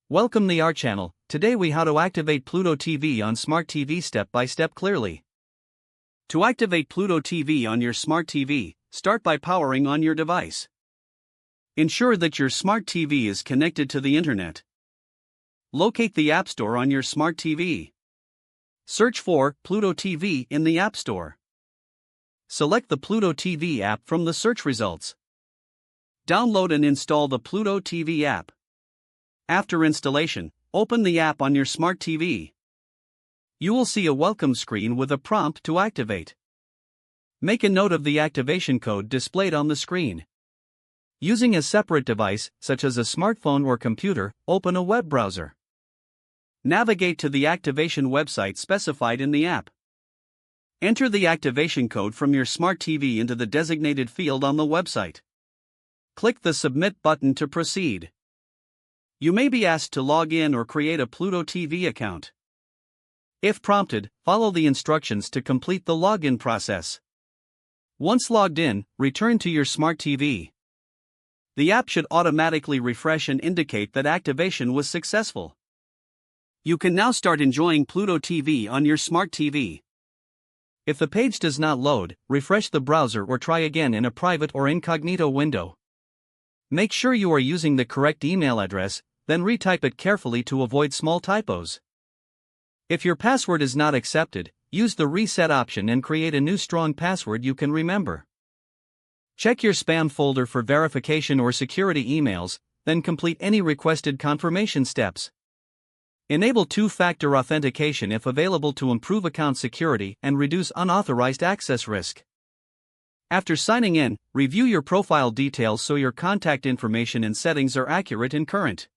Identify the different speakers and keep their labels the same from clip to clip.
Speaker 1: Welcome to our channel. Today we how to activate Pluto TV on Smart TV step by step clearly. To activate Pluto TV on your Smart TV, start by powering on your device. Ensure that your Smart TV is connected to the internet. Locate the App Store on your Smart TV. Search for Pluto TV in the App Store. Select the Pluto TV app from the search results. Download and install the Pluto TV app. After installation, open the app on your Smart TV. You will see a welcome screen with a prompt to activate. Make a note of the activation code displayed on the screen. Using a separate device, such as a smartphone or computer, open a web browser. Navigate to the activation website specified in the app. Enter the activation code from your Smart TV into the designated field on the website. Click the Submit button to proceed. You may be asked to log in or create a Pluto TV account. If prompted, follow the instructions to complete the login process. Once logged in, return to your Smart TV. The app should automatically refresh and indicate that activation was successful. You can now start enjoying Pluto TV on your Smart TV. If the page does not load, refresh the browser or try again in a private or incognito window. Make sure you are using the correct email address, then retype it carefully to avoid small typos. If your password is not accepted, use the reset option and create a new strong password you can remember. Check your spam folder for verification or security emails, then complete any requested confirmation steps. Enable two-factor authentication if available to improve account security and reduce unauthorized access risk. After signing in, review your profile details so your contact information and settings are accurate and current.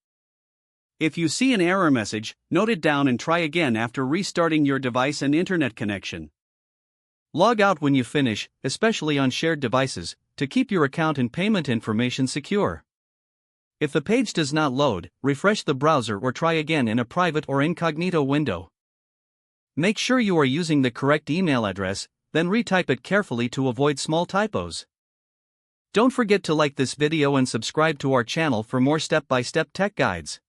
Speaker 1: If you see an error message, note it down and try again after restarting your device and internet connection. Log out when you finish, especially on shared devices, to keep your account and payment information secure. If the page does not load, refresh the browser or try again in a private or incognito window. Make sure you are using the correct email address, then retype it carefully to avoid small typos. Don't forget to like this video and subscribe to our channel for more step-by-step tech guides.